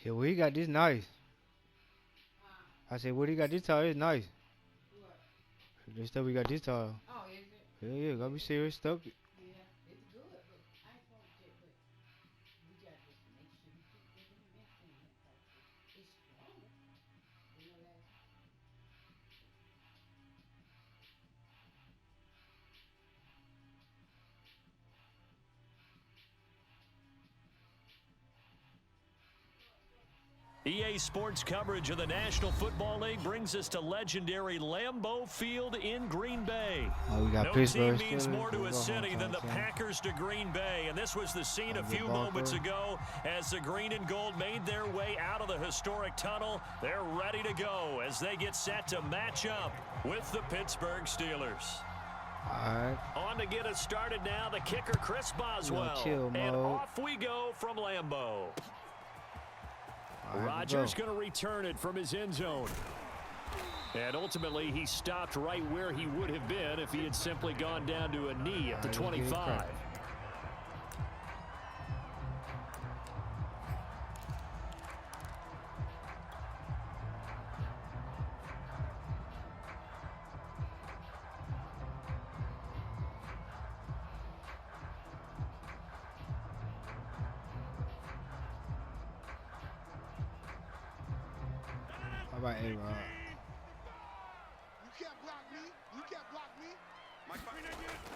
Yeah, well, he got this nice. I said, what he got this tall is nice. The stuff we got this tall. Yeah, yeah, gotta be serious stuff. EA Sports coverage of the National Football League brings us to legendary Lambeau Field in Green Bay. Oh, we got No Pittsburgh team means Steelers. more to a city than the team. Packers to Green Bay, and this was the scene a few moments ago as the green and gold made their way out of the historic tunnel. They're ready to go as they get set to match up with the Pittsburgh Steelers. All right. On to get us started now, the kicker Chris Boswell. Chill And mode. off we go from Lambeau. Right, Rodgers going to return it from his end zone. And ultimately, he stopped right where he would have been if he had simply gone down to a knee at the 25. How about A-Rod? You can't block me. You can't block me.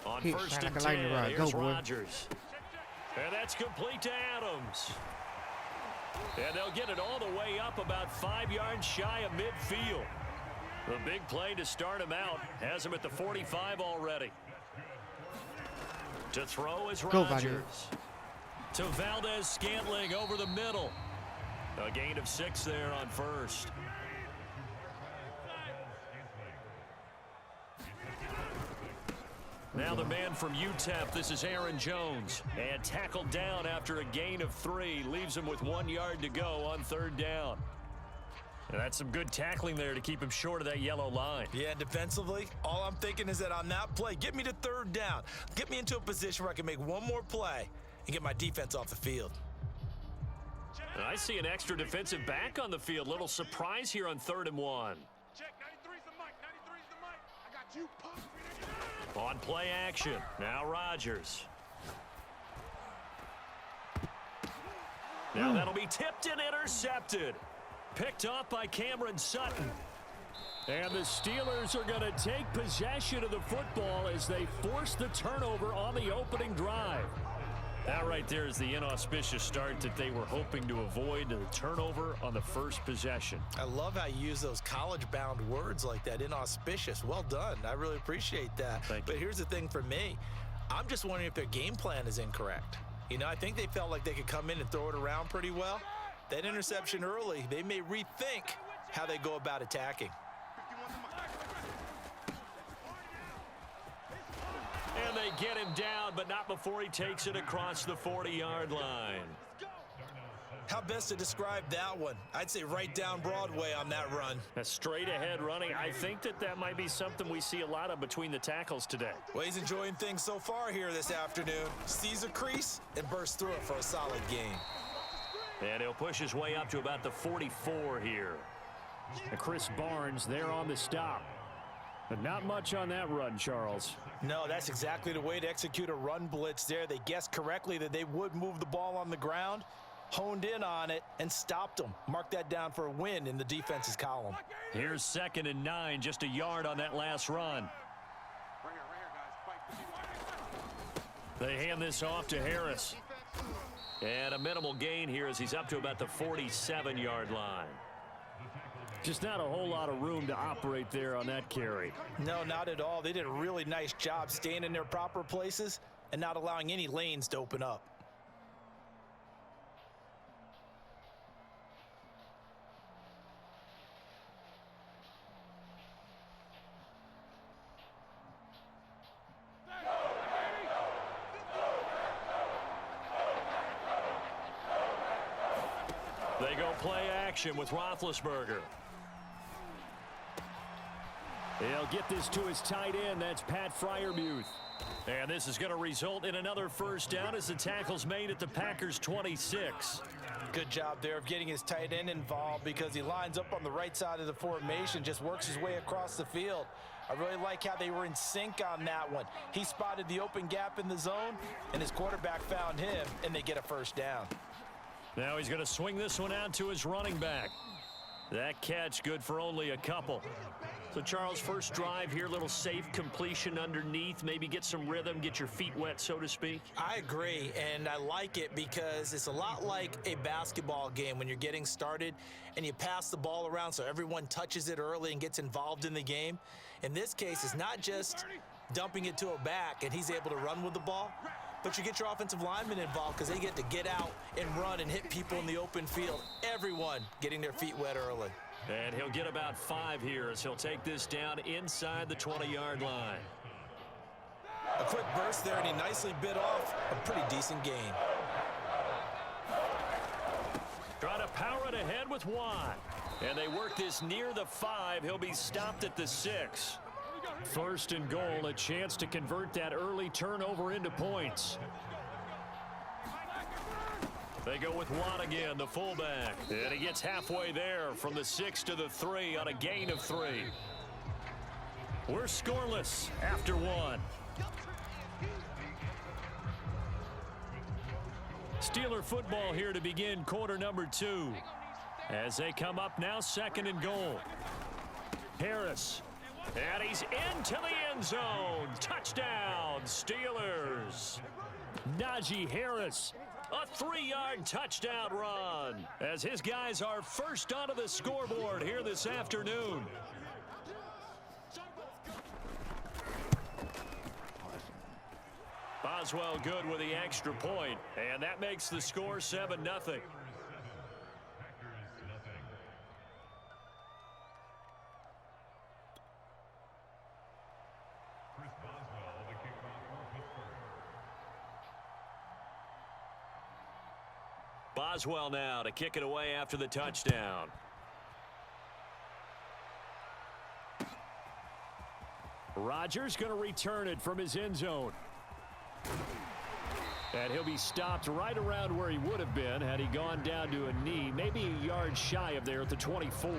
On Keep first shot and like a lightning 10, rod. here's Go, boy. Rodgers. And that's complete to Adams. And they'll get it all the way up about 5 yards shy of midfield. The big play to start him out has him at the 45 already. To throw is Go, Rodgers. To Valdez-Scantling over the middle. A gain of 6 there on first. Now the man from UTEP, this is Aaron Jones. And tackled down after a gain of 3. Leaves him with 1 yard to go on third down. And that's some good tackling there to keep him short of that yellow line. Yeah, defensively, all I'm thinking is that on that play, get me to third down. Get me into a position where I can make one more play and get my defense off the field. And I see an extra defensive back on the field. Little surprise here on 3rd and 1. Check. 93's the mic. 93's the mic. I got you, punk. On play action. Now Rodgers. Now that'll be tipped and intercepted. Picked off by Cameron Sutton. And the Steelers are going to take possession of the football as they force the turnover on the opening drive. That right there is the inauspicious start that they were hoping to avoid, the turnover on the first possession. I love how you use those college-bound words like that, inauspicious. Well done. I really appreciate that. But here's the thing for me. I'm just wondering if their game plan is incorrect. You know, I think they felt like they could come in and throw it around pretty well. That interception early, they may rethink how they go about attacking. And they get him down, but not before he takes it across the 40-yard line. How best to describe that one? I'd say right down Broadway on that run. A straight-ahead running. I think that might be something we see a lot of between the tackles today. Well, he's enjoying things so far here this afternoon. Sees a crease and bursts through it for a solid gain. And he'll push his way up to about the 44 here. And Chris Barnes there on the stop. But not much on that run, Charles. No, that's exactly the way to execute a run blitz there. They guessed correctly that they would move the ball on the ground, honed in on it, and stopped them. Mark that down for a win in the defense's column. Here's 2nd and 9, just a yard on that last run. They hand this off to Harris. And a minimal gain here as he's up to about the 47-yard line. Just not a whole lot of room to operate there on that carry. No, not at all. They did a really nice job staying in their proper places and not allowing any lanes to open up. They go play action with Roethlisberger. He'll get this to his tight end. That's Pat Freiermuth. And this is going to result in another first down as the tackle's made at the Packers' 26. Good job there of getting his tight end involved because he lines up on the right side of the formation, just works his way across the field. I really like how they were in sync on that one. He spotted the open gap in the zone, and his quarterback found him, and they get a first down. Now he's going to swing this one out to his running back. That catch good for only a couple. So, Charles, first drive here, little safe completion underneath, maybe get some rhythm, get your feet wet, so to speak. I agree, and I like it because it's a lot like a basketball game when you're getting started and you pass the ball around so everyone touches it early and gets involved in the game. In this case, it's not just dumping it to a back and he's able to run with the ball, but you get your offensive linemen involved because they get to get out and run and hit people in the open field. Everyone getting their feet wet early. And he'll get about 5 here as he'll take this down inside the 20-yard line. A quick burst there, and he nicely bit off a pretty decent gain. Trying to power it ahead with Watt. And they work this near the 5. He'll be stopped at the 6. First and goal, a chance to convert that early turnover into points. They go with Watt again, the fullback. And he gets halfway there from the 6 to the 3 on a gain of 3. We're scoreless after 1. Steeler football here to begin quarter number 2. As they come up now, second and goal. Harris. And he's into the end zone. Touchdown, Steelers. Najee Harris. A 3-yard touchdown run as his guys are first onto the scoreboard here this afternoon. Boswell good with the extra point, and that makes the score 7-0. Boswell now to kick it away after the touchdown. Rodgers going to return it from his end zone. And he'll be stopped right around where he would have been had he gone down to a knee, maybe a yard shy of there at the 24.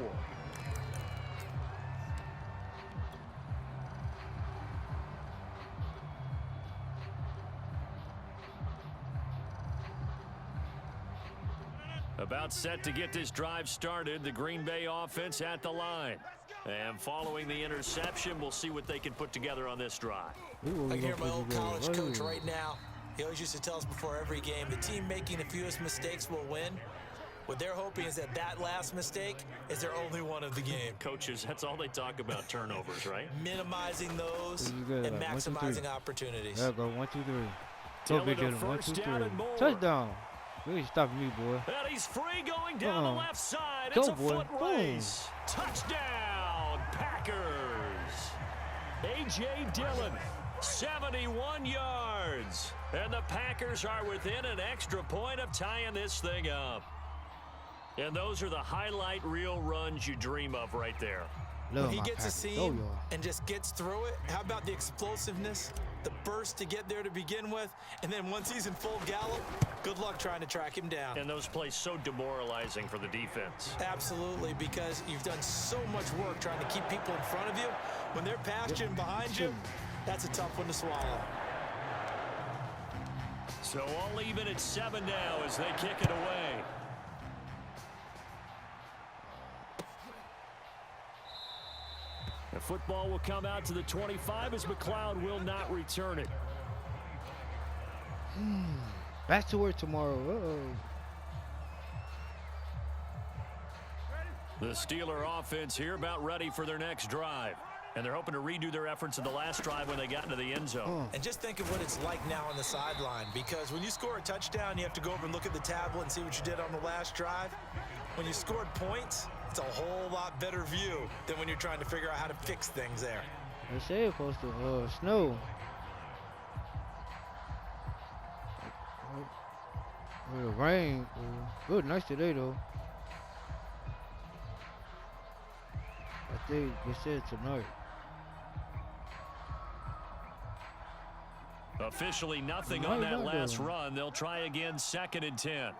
About set to get this drive started, the Green Bay offense at the line. And following the interception, we'll see what they can put together on this drive. I can hear my old college coach right now. He always used to tell us before every game, the team making the fewest mistakes will win. What they're hoping is that last mistake is their only one of the game. Coaches, that's all they talk about, turnovers, right? Minimizing those and maximizing opportunities. There go, 1, 2, 3. Go big hitter, 1, 2, 3. Touchdown. You ain't stopping me, boy. And he's free going down the left side. Go, it's a boy. foot race. Touchdown, Packers. A.J. Dillon, 71 yards. And the Packers are within an extra point of tying this thing up. And those are the highlight reel runs you dream of right there. When he gets a seam and just gets through it, how about the explosiveness, the burst to get there to begin with, and then once he's in full gallop, good luck trying to track him down. And those plays so demoralizing for the defense. Absolutely, because you've done so much work trying to keep people in front of you. When they're past you and behind you, that's a tough one to swallow. So all even at 7 now as they kick it away. The football will come out to the 25 as McLeod will not return it. Back to work tomorrow. The Steeler offense here about ready for their next drive. And they're hoping to redo their efforts in the last drive when they got into the end zone. And just think of what it's like now on the sideline, because when you score a touchdown, you have to go over and look at the tablet and see what you did on the last drive. When you scored points, it's a whole lot better view than when you're trying to figure out how to fix things there. They say it's supposed to snow. The rain. It was nice today, though. I think they said tonight. Officially nothing Why on you that not last doing? run. They'll try again 2nd and 10.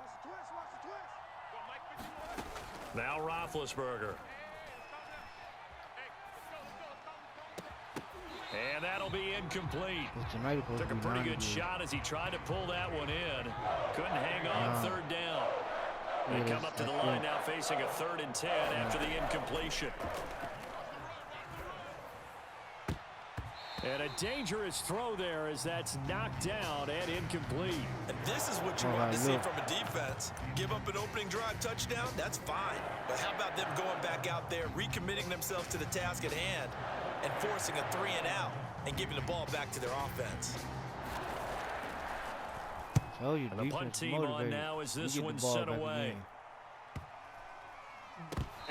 Now Roethlisberger. And that'll be incomplete. Tonight supposed Took to a be pretty 90 good days. shot as he tried to pull that one in. Couldn't hang on 3rd down. They Yeah, come up to the line now facing a 3rd and 10 after the incompletion. And a dangerous throw there as that's knocked down and incomplete. And this is what you want to see from a defense. Give up an opening drive touchdown, that's fine. But how about them going back out there, recommitting themselves to the task at hand, and forcing a 3 and out and giving the ball back to their offense. Tell you, And the punt team on now as this one sent away.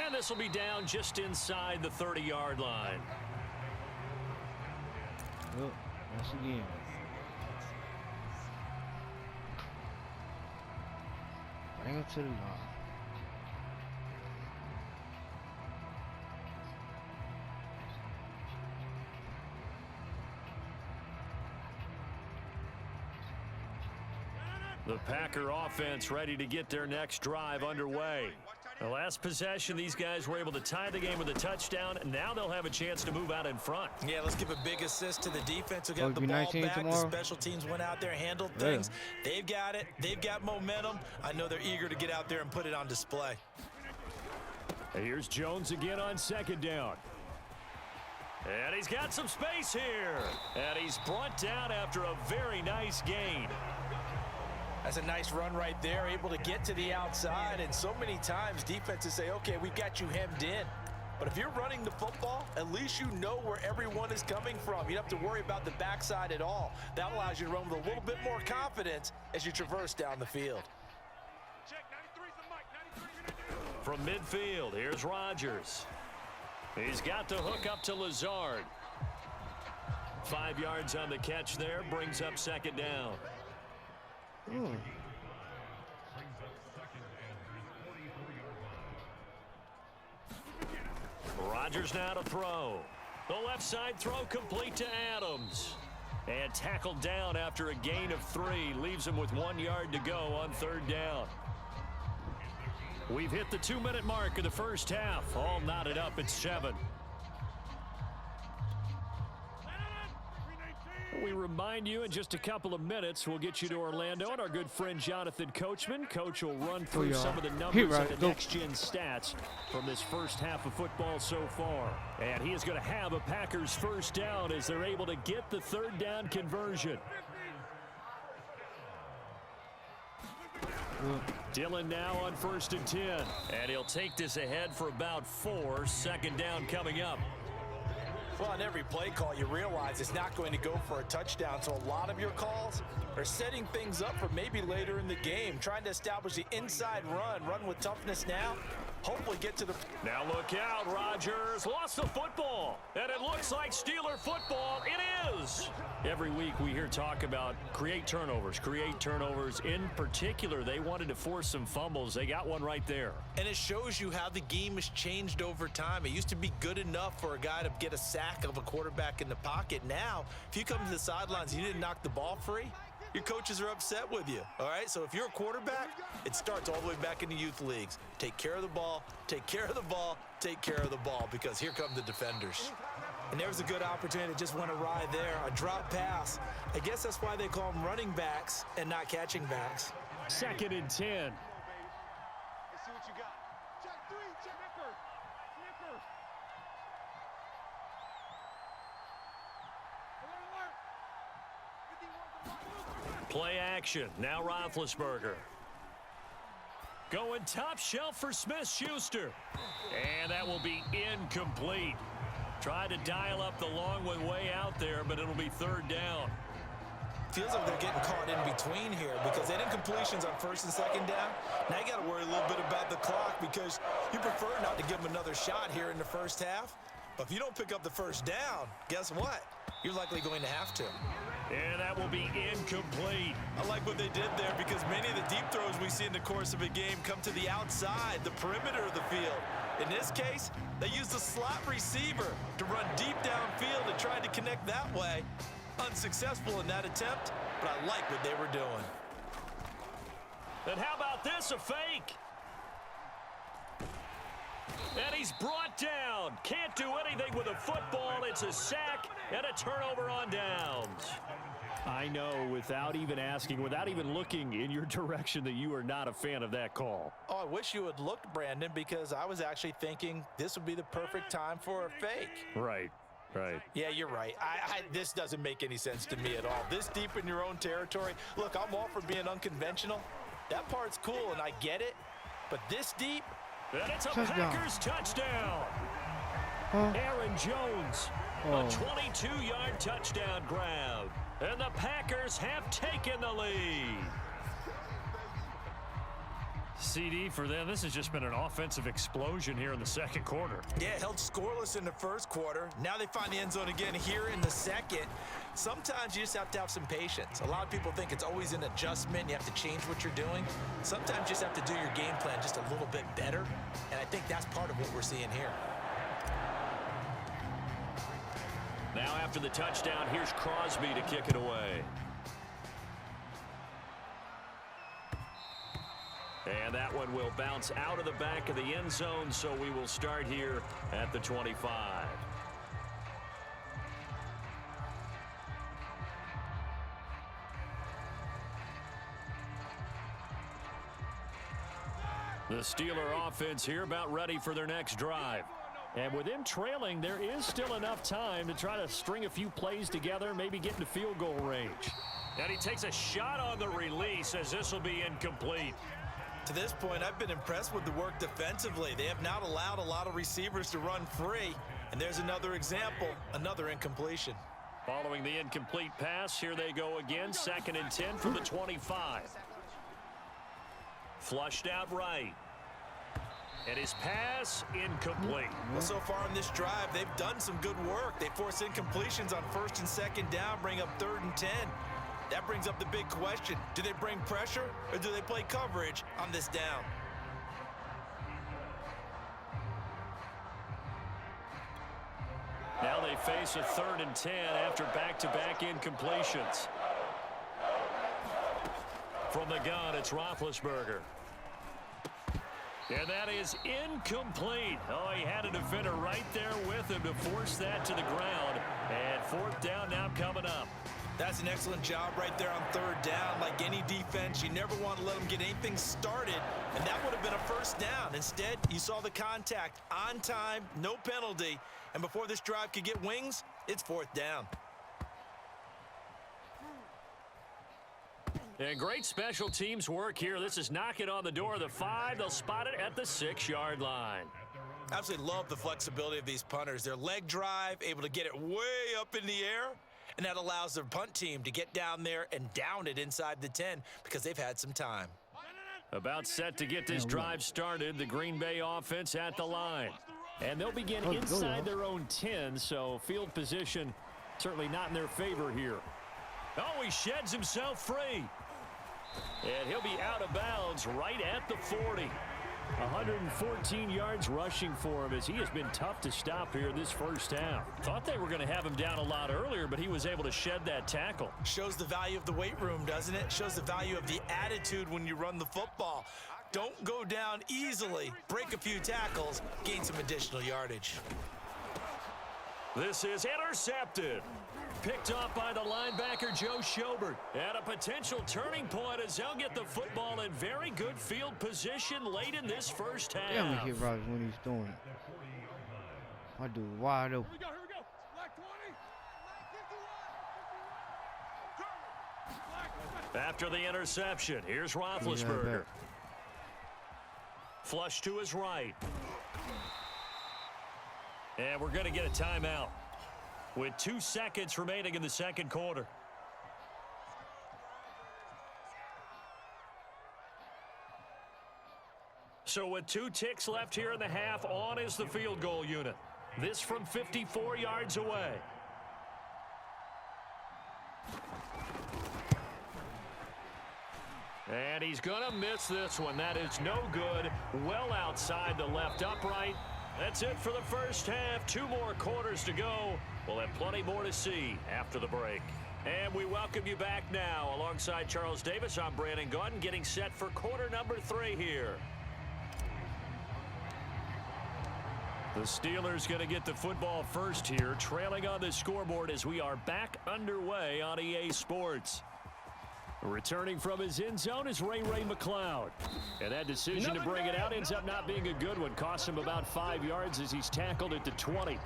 And this will be down just inside the 30-yard line. Well, once again. Bring him to the line. The Packer offense ready to get their next drive underway. The last possession, these guys were able to tie the game with a touchdown, and now they'll have a chance to move out in front. Yeah, let's give a big assist to the defense who got the be ball 19 back. tomorrow? The special teams went out there, handled things. They've got it. They've got momentum. I know they're eager to get out there and put it on display. And here's Jones again on 2nd down. And he's got some space here. And he's brought down after a very nice gain. That's a nice run right there, able to get to the outside. And so many times defenses say, okay, we've got you hemmed in. But if you're running the football, at least you know where everyone is coming from. You don't have to worry about the backside at all. That allows you to run with a little bit more confidence as you traverse down the field. From midfield, here's Rodgers. He's got the hook up to Lazard. 5 yards on the catch there, brings up 2nd down. Rodgers now to throw. The left side throw complete to Adams. And tackled down after a gain of 3. Leaves him with 1 yard to go on 3rd down. We've hit the 2-minute mark of the first half. All knotted up at 7. We remind you in just a couple of minutes, we'll get you to Orlando and our good friend Jonathan Coachman. Coach will run through some of the numbers and the next-gen stats from this first half of football so far. And he is going to have a Packers first down as they're able to get the 3rd down conversion. Dillon now on 1st and 10. And he'll take this ahead for about 4. 2nd down coming up. Well, on every play call, you realize it's not going to go for a touchdown. So a lot of your calls are setting things up for maybe later in the game, trying to establish the inside run with toughness now. Hopefully get to the... Now look out, Rodgers lost the football, and it looks like Steeler football. It is. Every week we hear talk about create turnovers. In particular, they wanted to force some fumbles. They got one right there. And it shows you how the game has changed over time. It used to be good enough for a guy to get a sack of a quarterback in the pocket. Now, if you come to the sidelines and you didn't knock the ball free, your coaches are upset with you, all right? So if you're a quarterback, it starts all the way back in the youth leagues. Take care of the ball, take care of the ball, take care of the ball, because here come the defenders. And there's a good opportunity to just went awry there, a drop pass. I guess that's why they call them running backs and not catching backs. 2nd and 10. Let's see what you got. Check 3, check Snipper. Play action. Now Roethlisberger. Going top shelf for Smith-Schuster. And that will be incomplete. Tried to dial up the long one way out there, but it'll be 3rd down. Feels like they're getting caught in between here because they did incompletions on 1st and 2nd down. Now you got to worry a little bit about the clock because you prefer not to give them another shot here in the first half. But if you don't pick up the first down, guess what? You're likely going to have to. And that will be incomplete. I like what they did there because many of the deep throws we see in the course of a game come to the outside, the perimeter of the field. In this case, they used the slot receiver to run deep downfield and tried to connect that way. Unsuccessful in that attempt, but I like what they were doing. And how about this, a fake? And he's brought down. Can't do anything with a football. It's a sack and a turnover on downs. I know, without even asking, without even looking in your direction, that you are not a fan of that call. Oh, I wish you had looked, Brandon, because I was actually thinking this would be the perfect time for a fake. Right. Right. Yeah, you're right. This doesn't make any sense to me at all. This deep in your own territory. Look, I'm all for being unconventional. That part's cool, and I get it. But this deep? And it's a Touchdown. Packers touchdown. Aaron Jones, a 22-yard touchdown grab. And the Packers have taken the lead. CD for them, this has just been an offensive explosion here in the second quarter. Yeah, held scoreless in the first quarter. Now they find the end zone again here in the second. Sometimes you just have to have some patience. A lot of people think it's always an adjustment. You have to change what you're doing. Sometimes you just have to do your game plan just a little bit better. And I think that's part of what we're seeing here. Now after the touchdown, here's Crosby to kick it away. And that one will bounce out of the back of the end zone, so we will start here at the 25. The Steeler offense here about ready for their next drive. And with them trailing, there is still enough time to try to string a few plays together, maybe get into field goal range. And he takes a shot on the release as this will be incomplete. To this point, I've been impressed with the work defensively. They have not allowed a lot of receivers to run free. And there's another example, another incompletion. Following the incomplete pass, here they go again, 2nd and 10 from the 25. Flushed out right. And his pass incomplete. Well, so far on this drive, they've done some good work. They force incompletions on 1st and 2nd down, bring up 3rd and 10. That brings up the big question. Do they bring pressure or do they play coverage on this down? Now they face a 3rd and 10 after back-to-back incompletions. From the gun, it's Roethlisberger. And that is incomplete. Oh, he had a defender right there with him to force that to the ground. And 4th down now coming up. That's an excellent job right there on 3rd down. Like any defense, you never want to let them get anything started, and that would have been a 1st down. Instead, you saw the contact on time, no penalty, and before this drive could get wings, it's 4th down. And great special teams work here. This is knocking on the door of the 5. They'll spot it at the 6-yard line. Absolutely love the flexibility of these punters. Their leg drive, able to get it way up in the air, and that allows their punt team to get down there and down it inside the 10 because they've had some time. About set to get this drive started, the Green Bay offense at the line. And they'll begin inside their own 10, so field position certainly not in their favor here. Oh, he sheds himself free. And he'll be out of bounds right at the 40. 114 yards rushing for him as he has been tough to stop here this 1st half. Thought they were going to have him down a lot earlier, but he was able to shed that tackle. Shows the value of the weight room, doesn't it? Shows the value of the attitude when you run the football. Don't go down easily. Break a few tackles, gain some additional yardage. This is intercepted. Picked off by the linebacker, Joe Schobert. And a potential turning point as they'll get the football in very good field position late in this 1st half. Damn, he hit Rodgers when he's doing it. I do wide open. Here we go. Black 20. After the interception, here's Roethlisberger. Flush to his right. And we're going to get a timeout with 2 seconds remaining in the second quarter. So with 2 ticks left here in the half, on is the field goal unit. This from 54 yards away. And he's going to miss this one. That is no good. Well outside the left upright. That's it for the first half. 2 more quarters to go. We'll have plenty more to see after the break. And we welcome you back now. Alongside Charles Davis, I'm Brandon Gaudin, getting set for quarter number 3 here. The Steelers going to get the football first here, trailing on the scoreboard as we are back underway on EA Sports. Returning from his end zone is Ray McLeod. And that decision to bring it out ends up not being a good one. Cost him about 5 yards as he's tackled at the 20.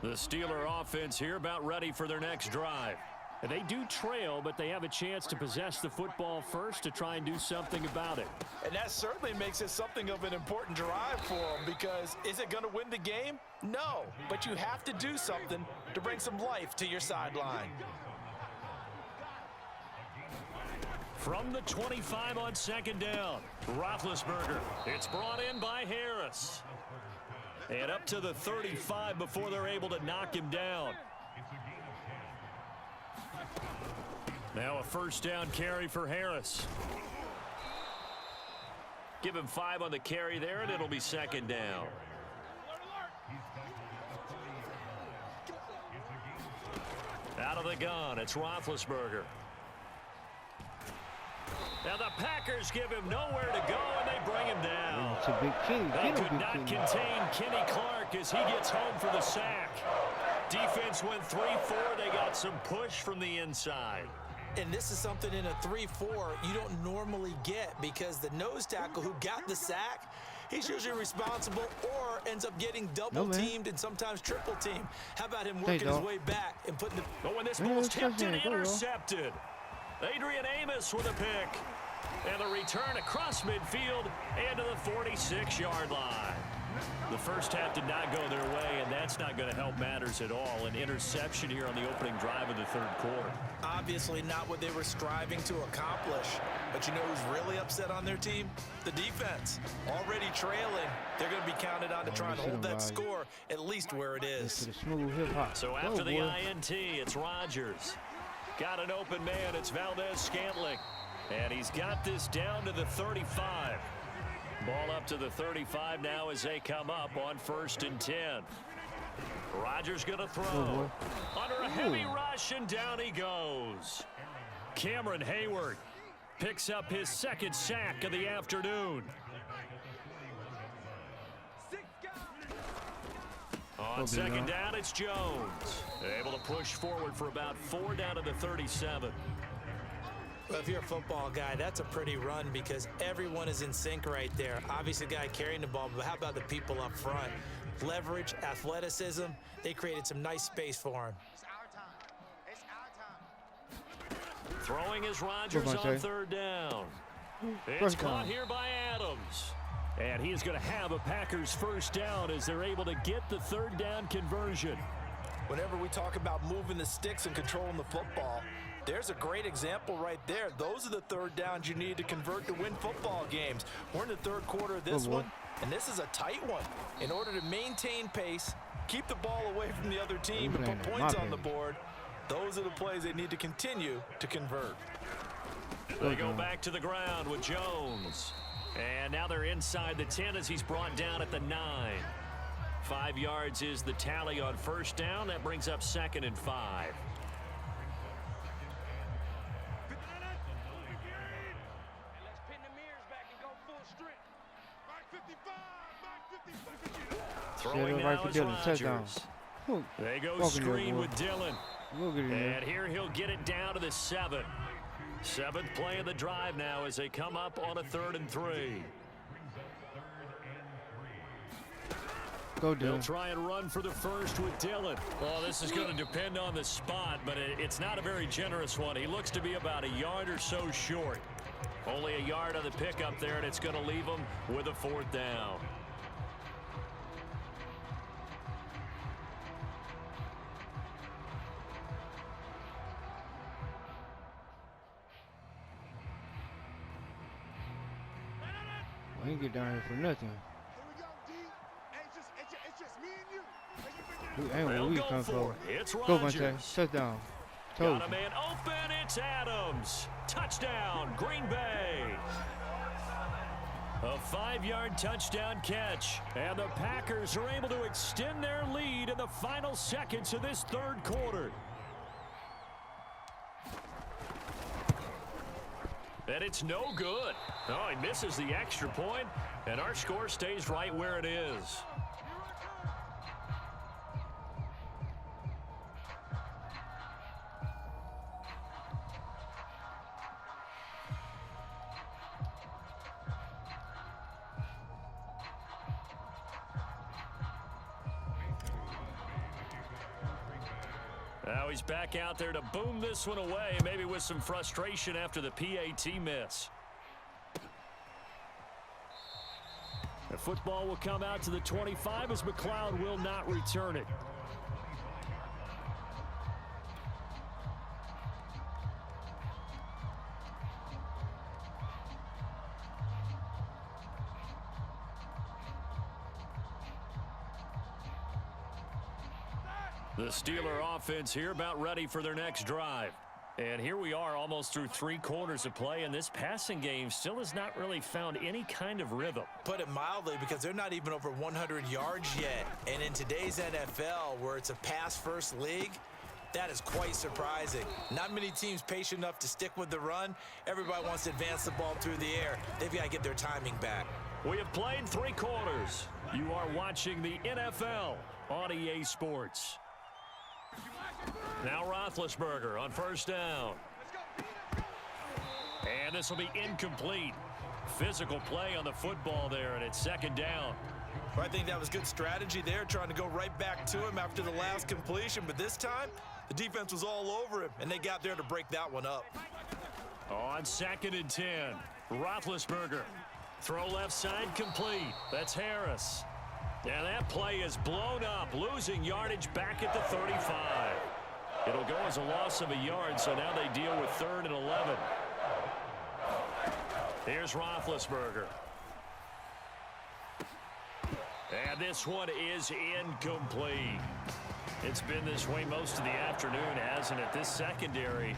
The Steeler offense here about ready for their next drive. They do trail, but they have a chance to possess the football first to try and do something about it. And that certainly makes it something of an important drive for them, because is it going to win the game? No, but you have to do something to bring some life to your sideline. From the 25 on second down, Roethlisberger. It's brought in by Harris. And up to the 35 before they're able to knock him down. Now a first down carry for Harris. Give him 5 on the carry there, and it'll be second down. Out of the gun, it's Roethlisberger. Now the Packers give him nowhere to go, and they bring him down. It's a big king. They could not contain Kenny Clark as he gets home for the sack. Defense went 3-4. They got some push from the inside. And this is something in a 3-4 you don't normally get, because the nose tackle who got the sack, he's usually responsible or ends up getting double-teamed and sometimes triple-teamed. How about him working his way back and putting the... But when this ball's tipped and intercepted, Adrian Amos with a pick. And the return across midfield and to the 46-yard line. The first half did not go their way, and that's not going to help matters at all. An interception here on the opening drive of the third quarter. Obviously not what they were striving to accomplish. But you know who's really upset on their team? The defense. Already trailing. They're going to be counted on to try and hold that score at least where it is. So after the INT, it's Rodgers. Got an open man. It's Valdez-Scantling. And he's got this down to the 35. Ball up to the 35 now as they come up on 1st and 10. Rodgers going to throw. Under a heavy rush, and down he goes. Cameron Hayward picks up his 2nd sack of the afternoon. On 2nd down, it's Jones. Able to push forward for about 4 down to the 37. Well, if you're a football guy, that's a pretty run, because everyone is in sync right there. Obviously, the guy carrying the ball, but how about the people up front? Leverage, athleticism, they created some nice space for him. It's our time. Throwing is Rodgers on 3rd down. It's caught here by Adams. And he is going to have a Packers first down as they're able to get the 3rd down conversion. Whenever we talk about moving the sticks and controlling the football, there's a great example right there. Those are the 3rd downs you need to convert to win football games. We're in the 3rd quarter of this one, and this is a tight one. In order to maintain pace, keep the ball away from the other team, and put points on the board, those are the plays they need to continue to convert. They go back to the ground with Jones. And now they're inside the 10 as he's brought down at the 9. 5 yards is the tally on 1st down. That brings up 2nd and 5. Throwing now is Rodgers. They go screen with Dillon. And here he'll get it down to the 7. 7th play of the drive now as they come up on a 3rd and 3. They'll try and run for the first with Dillon. Well, this is going to depend on the spot, but it's not a very generous one. He looks to be about a yard or so short. Only a yard on the pickup there, and it's going to leave him with a 4th down. I ain't get down here for nothing. Here we go, D. Hey, it's just me and you. Ain't where They'll we go come for from. it. It's Go, Rodgers. Vontae. Touchdown. Told Got a you. man open. It's Adams. Touchdown, Green Bay. A 5-yard touchdown catch. And the Packers are able to extend their lead in the final seconds of this third quarter. And it's no good. Oh, he misses the extra point, and our score stays right where it is. Now he's back out there to boom this one away, maybe with some frustration after the PAT miss. The football will come out to the 25 as McLeod will not return it. The Steeler offense here about ready for their next drive. And here we are almost through 3 quarters of play, and this passing game still has not really found any kind of rhythm. Put it mildly, because they're not even over 100 yards yet. And in today's NFL, where it's a pass-first league, that is quite surprising. Not many teams patient enough to stick with the run. Everybody wants to advance the ball through the air. They've got to get their timing back. We have played 3 quarters. You are watching the NFL on EA Sports. Now Roethlisberger on first down. And this will be incomplete. Physical play on the football there, and it's second down. I think that was good strategy there, trying to go right back to him after the last completion. But this time, the defense was all over him, and they got there to break that one up. On 2nd and 10, Roethlisberger. Throw left side complete. That's Harris. And that play is blown up, losing yardage back at the 35. It'll go as a loss of a yard, so now they deal with 3rd and 11. Here's Roethlisberger. And this one is incomplete. It's been this way most of the afternoon, hasn't it? This secondary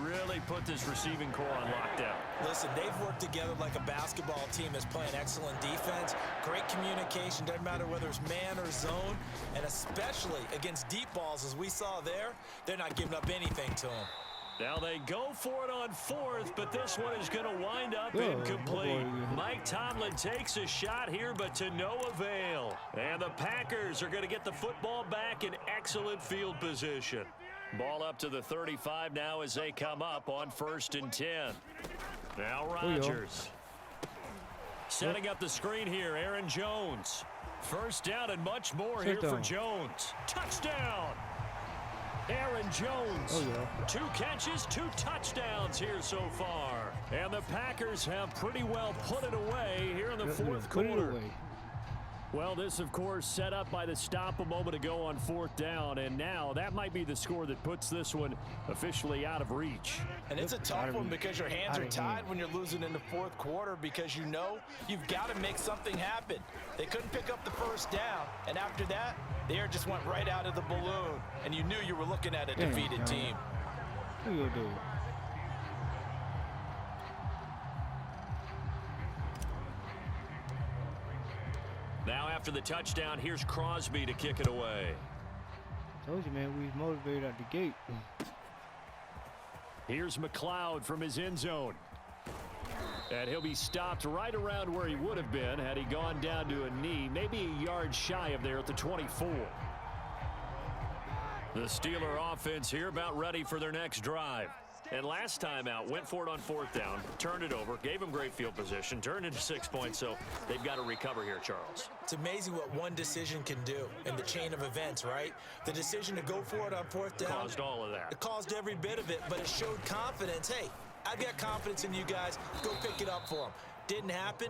really put this receiving core on lockdown. Listen, they've worked together like a basketball team that's playing excellent defense. Great communication, doesn't matter whether it's man or zone. And especially against deep balls, as we saw there, they're not giving up anything to them. Now they go for it on 4th, but this one is going to wind up incomplete. Mike Tomlin takes a shot here, but to no avail. And the Packers are going to get the football back in excellent field position. Ball up to the 35 now as they come up on 1st and 10. Now Rodgers. Setting up the screen here, Aaron Jones. First down and much more here for Jones. Touchdown! Aaron Jones, 2 catches, 2 touchdowns here so far. And the Packers have pretty well put it away here in the 4th quarter. Well, this, of course, set up by the stop a moment ago on 4th down, and now that might be the score that puts this one officially out of reach. And it's a tough one because your hands are tied when you're losing in the 4th quarter, because you know you've got to make something happen. They couldn't pick up the first down, and after that, the air just went right out of the balloon, and you knew you were looking at a defeated team. What you gonna do? Now after the touchdown, here's Crosby to kick it away. Told you, man, we was motivated at the gate. Here's McLeod from his end zone. And he'll be stopped right around where he would have been had he gone down to a knee, maybe a yard shy of there at the 24. The Steeler offense here about ready for their next drive. And last time out, went for it on 4th down, turned it over, gave them great field position, turned into 6 points, so they've got to recover here, Charles. It's amazing what one decision can do in the chain of events, right? The decision to go for it on 4th down caused all of that. It caused every bit of it, but it showed confidence. Hey, I've got confidence in you guys. Go pick it up for them. Didn't happen.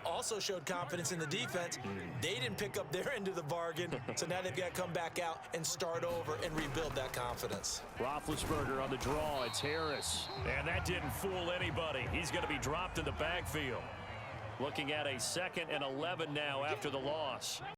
Also showed confidence in the defense. They didn't pick up their end of the bargain, so now they've got to come back out and start over and rebuild that confidence. Roethlisberger on the draw. It's Harris. And that didn't fool anybody. He's going to be dropped in the backfield. Looking at a 2nd and 11 now after the loss.